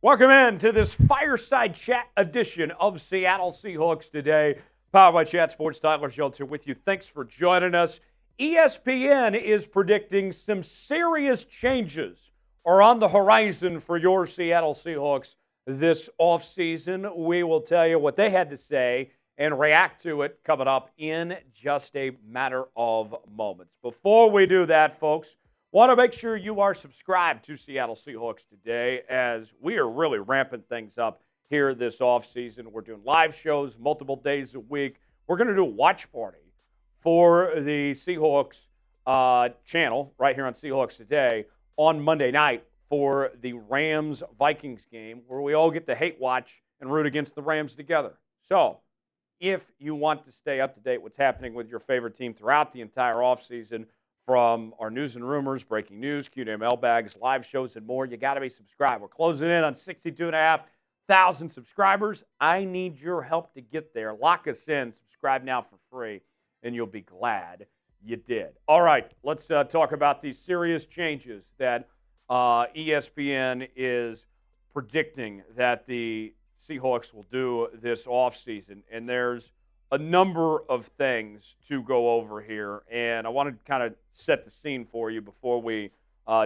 Welcome in to this fireside chat edition of Seattle Seahawks Today, powered by Chat Sports. Tyler Schultz here with you. Thanks for joining us. ESPN is predicting some serious changes are on the horizon for your Seattle Seahawks this offseason. We will tell you what they had to say and react to it coming up in just a matter of moments. Before we do that, folks, want to make sure you are subscribed to Seattle Seahawks Today, as we are really ramping things up here this offseason. We're doing live shows multiple days a week. We're going to do a watch party for the Seahawks channel right here on Seahawks Today on Monday night for the Rams-Vikings game, where we all get to hate watch and root against the Rams together. So if you want to stay up to date what's happening with your favorite team throughout the entire offseason, from our news and rumors, breaking news, Q&A mailbags, live shows, and more, you got to be subscribed. We're closing in on 62,500 subscribers. I need your help to get there. Lock us in. Subscribe now for free, and you'll be glad you did. All right, let's talk about these serious changes that ESPN is predicting that the Seahawks will do this offseason. And there's a number of things to go over here, and I want to kind of set the scene for you before we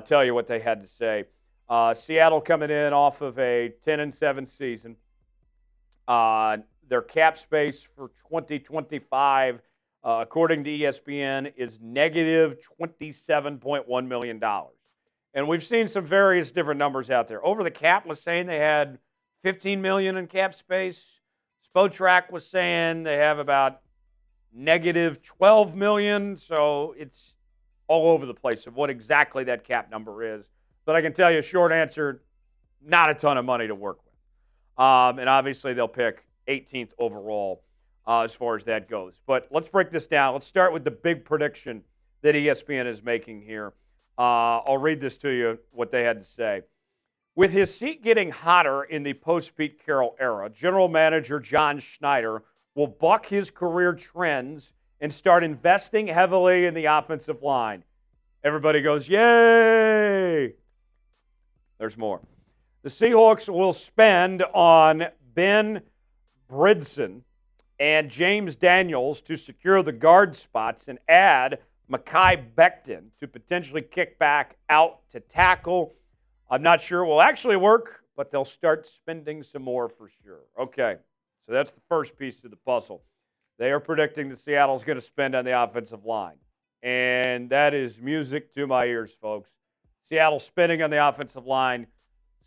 tell you what they had to say. Seattle coming in off of a 10-7 season. Their cap space for 2025, according to ESPN, is negative $27.1 million. And we've seen some various different numbers out there. Over the cap was saying they had $15 million in cap space. Spotrac was saying they have about negative $12 million, so it's all over the place of what exactly that cap number is. But I can tell you, short answer, not a ton of money to work with. And obviously they'll pick 18th overall as far as that goes. But let's break this down. Let's start with the big prediction that ESPN is making here. I'll read this to you, what they had to say. With his seat getting hotter in the post-Pete Carroll era, general manager John Schneider will buck his career trends and start investing heavily in the offensive line. Everybody goes, yay! There's more. The Seahawks will spend on Ben Bredeson and James Daniels to secure the guard spots and add Mekhi Becton to potentially kick back out to tackle. I'm not sure it will actually work, but they'll start spending some more for sure. Okay, so that's the first piece of the puzzle. They are predicting that Seattle's going to spend on the offensive line. And that is music to my ears, folks. Seattle spending on the offensive line,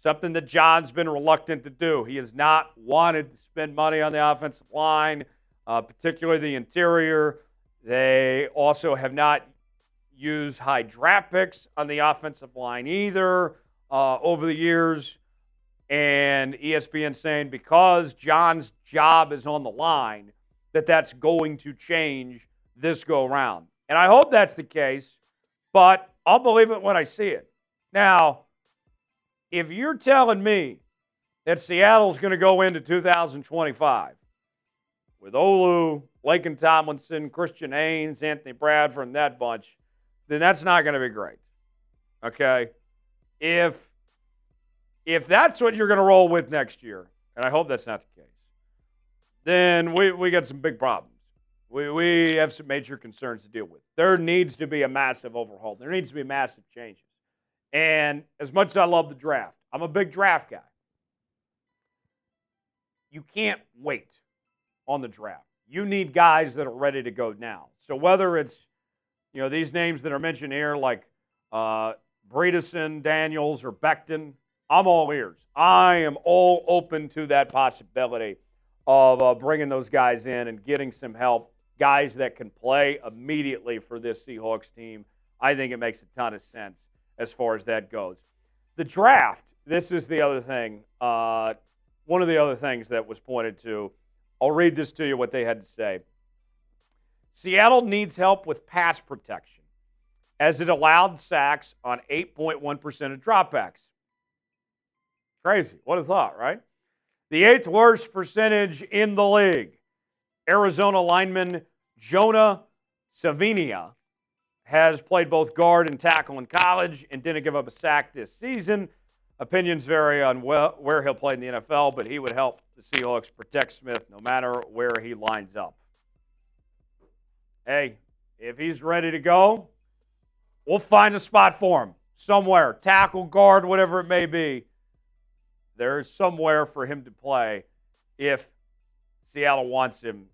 something that John's been reluctant to do. He has not wanted to spend money on the offensive line, particularly the interior. They also have not used high draft picks on the offensive line either. Over the years, and ESPN saying because John's job is on the line, that's going to change this go-round. And I hope that's the case, but I'll believe it when I see it. Now, if you're telling me that Seattle's going to go into 2025 with Olu, Laken Tomlinson, Christian Haynes, Anthony Bradford, and that bunch, then that's not going to be great. Okay? If that's what you're going to roll with next year, and I hope that's not the case, then we got some big problems. We have some major concerns to deal with. There needs to be a massive overhaul. There needs to be massive changes. And as much as I love the draft, I'm a big draft guy. You can't wait on the draft. You need guys that are ready to go now. So whether it's, these names that are mentioned here, like Bredeson, Daniels, or Becton, I'm all ears. I am all open to that possibility of bringing those guys in and getting some help, guys that can play immediately for this Seahawks team. I think it makes a ton of sense as far as that goes. The draft, this is the other thing. One of the other things that was pointed to, I'll read this to you, what they had to say. Seattle needs help with pass protection, as it allowed sacks on 8.1% of dropbacks. Crazy. What a thought, right? The 8th worst percentage in the league. Arizona lineman Jonah Savaiinea has played both guard and tackle in college and didn't give up a sack this season. Opinions vary on where he'll play in the NFL, but he would help the Seahawks protect Smith no matter where he lines up. Hey, if he's ready to go, we'll find a spot for him somewhere, tackle, guard, whatever it may be. There's somewhere for him to play. If Seattle wants him,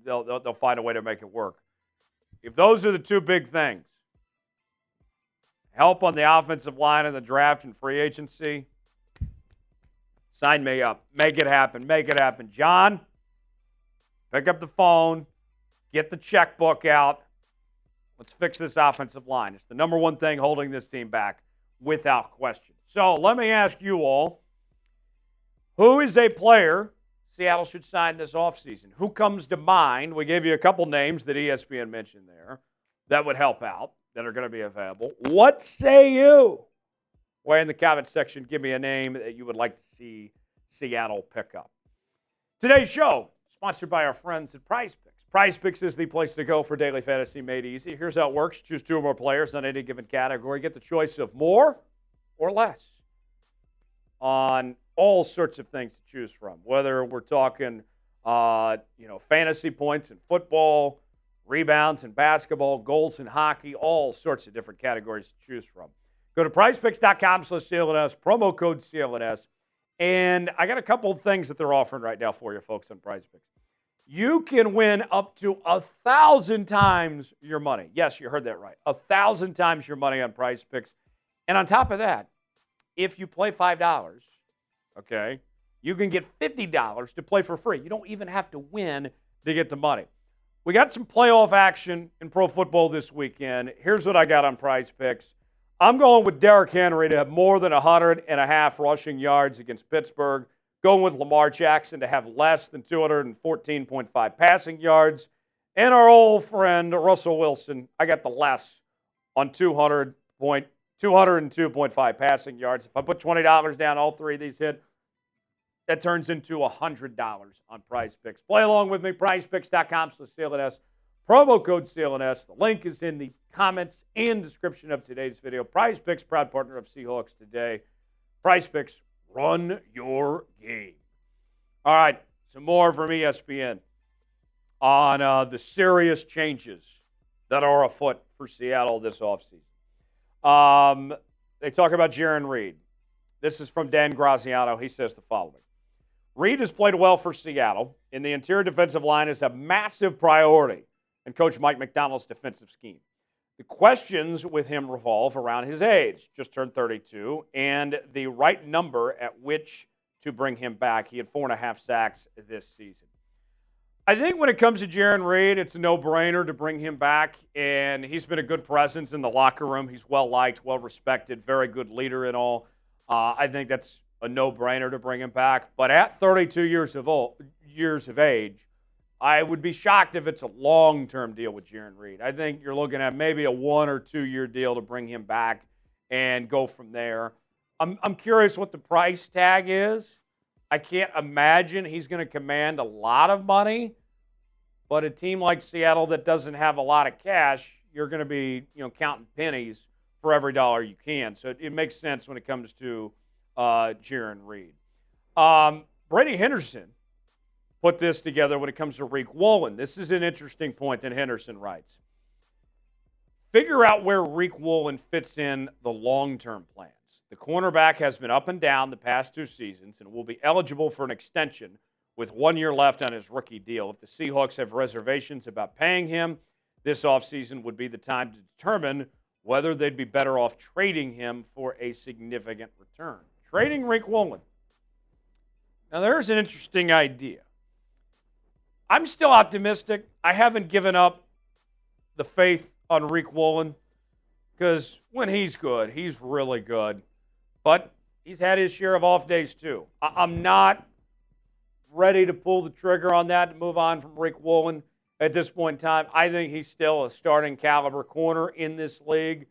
they'll find a way to make it work. If those are the two big things, help on the offensive line in the draft and free agency, sign me up. Make it happen. Make it happen. John, pick up the phone. Get the checkbook out. Let's fix this offensive line. It's the number one thing holding this team back without question. So let me ask you all, who is a player Seattle should sign this offseason? Who comes to mind? We gave you a couple names that ESPN mentioned there that would help out, that are going to be available. What say you? Way in the comment section, give me a name that you would like to see Seattle pick up. Today's show, sponsored by our friends at PrizePicks. PrizePicks is the place to go for daily fantasy made easy. Here's how it works. Choose two or more players on any given category. Get the choice of more or less on all sorts of things to choose from, whether we're talking fantasy points in football, rebounds in basketball, goals in hockey, all sorts of different categories to choose from. Go to prizepicks.com/CLNS, promo code CLNS, and I got a couple of things that they're offering right now for you folks on PrizePicks. You can win up to 1,000 times your money. Yes, you heard that right. 1,000 times your money on PrizePicks. And on top of that, if you play $5, okay, you can get $50 to play for free. You don't even have to win to get the money. We got some playoff action in pro football this weekend. Here's what I got on PrizePicks. I'm going with Derrick Henry to have more than 100.5 rushing yards against Pittsburgh. Going with Lamar Jackson to have less than 214.5 passing yards. And our old friend Russell Wilson, I got the less on 202.5 passing yards. If I put $20 down, all three of these hit, that turns into $100 on PrizePicks. Play along with me, prizepicks.com/CLNS. Promo code CLNS. The link is in the comments and description of today's video. PrizePicks, proud partner of Seahawks Today. PrizePicks, run your game. All right, some more from ESPN on the serious changes that are afoot for Seattle this offseason. They talk about Jarran Reed. This is from Dan Graziano. He says the following. Reed has played well for Seattle, and the interior defensive line is a massive priority in Coach Mike McDonald's defensive scheme. The questions with him revolve around his age, just turned 32, and the right number at which to bring him back. He had 4.5 sacks this season. I think when it comes to Jarran Reed, it's a no-brainer to bring him back, and he's been a good presence in the locker room. He's well-liked, well-respected, very good leader and all. I think that's a no-brainer to bring him back. But at 32 years of age, I would be shocked if it's a long-term deal with Jarran Reed. I think you're looking at maybe a 1 or 2 year deal to bring him back and go from there. I'm curious what the price tag is. I can't imagine he's going to command a lot of money, but a team like Seattle that doesn't have a lot of cash, you're going to be counting pennies for every dollar you can. So it makes sense when it comes to Jarran Reed. Brady Henderson put this together when it comes to Riq Woolen. This is an interesting point that Henderson writes. Figure out where Riq Woolen fits in the long-term plans. The cornerback has been up and down the past 2 seasons and will be eligible for an extension with 1 year left on his rookie deal. If the Seahawks have reservations about paying him, this offseason would be the time to determine whether they'd be better off trading him for a significant return. Trading Riq Woolen. Now, there's an interesting idea. I'm still optimistic. I haven't given up the faith on Riq Woolen because when he's good, he's really good. But he's had his share of off days too. I'm not ready to pull the trigger on that to move on from Riq Woolen at this point in time. I think he's still a starting caliber corner in this league.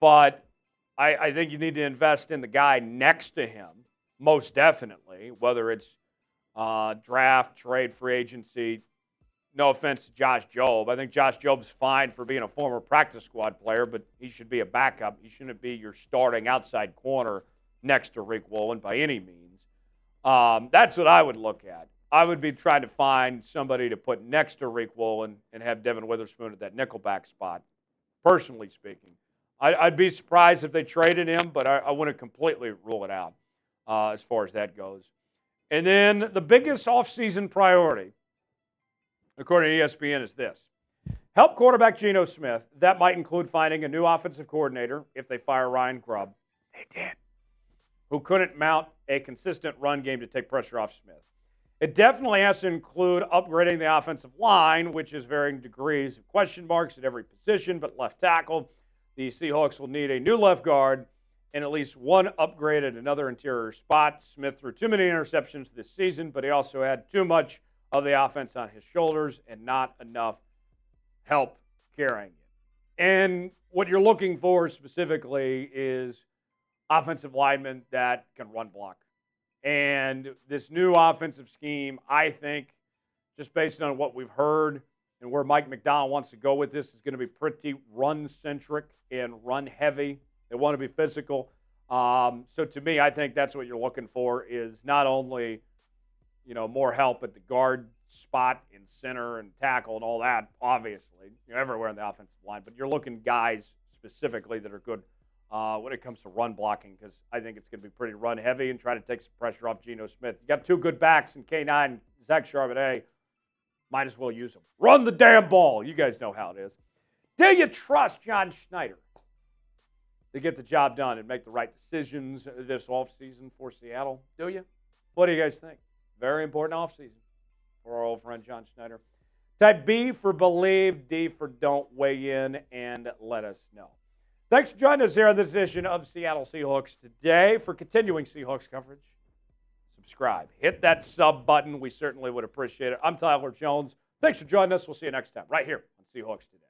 But I think you need to invest in the guy next to him, most definitely, whether it's draft, trade, free agency. No offense to Josh Jobe. I think Josh Jobe's fine for being a former practice squad player, but he should be a backup. He shouldn't be your starting outside corner next to Riq Woolen by any means. That's what I would look at. I would be trying to find somebody to put next to Riq Woolen and have Devin Witherspoon at that nickelback spot, personally speaking. I'd be surprised if they traded him, but I wouldn't completely rule it out as far as that goes. And then the biggest offseason priority, according to ESPN, is this. Help quarterback Geno Smith. That might include finding a new offensive coordinator if they fire Ryan Grubb. They did. Who couldn't mount a consistent run game to take pressure off Smith. It definitely has to include upgrading the offensive line, which is varying degrees of question marks at every position, but left tackle. The Seahawks will need a new left guard and at least one upgrade at another interior spot. Smith threw too many interceptions this season, but he also had too much of the offense on his shoulders and not enough help carrying it. And what you're looking for specifically is offensive linemen that can run block. And this new offensive scheme, I think, just based on what we've heard and where Mike McDonald wants to go with this, is going to be pretty run-centric and run-heavy. They want to be physical. So to me, I think that's what you're looking for is not only, more help at the guard spot in center and tackle and all that, obviously, everywhere in the offensive line, but you're looking guys specifically that are good when it comes to run blocking, because I think it's going to be pretty run heavy and try to take some pressure off Geno Smith. You got two good backs in K9, Zach Charbonnet. Might as well use them. Run the damn ball. You guys know how it is. Do you trust John Schneider to get the job done and make the right decisions this offseason for Seattle? Do you? What do you guys think? Very important offseason for our old friend John Schneider. Type B for believe, D for don't. Weigh in and let us know. Thanks for joining us here on this edition of Seattle Seahawks Today. For continuing Seahawks coverage, subscribe. Hit that sub button. We certainly would appreciate it. I'm Tyler Jones. Thanks for joining us. We'll see you next time right here on Seahawks Today.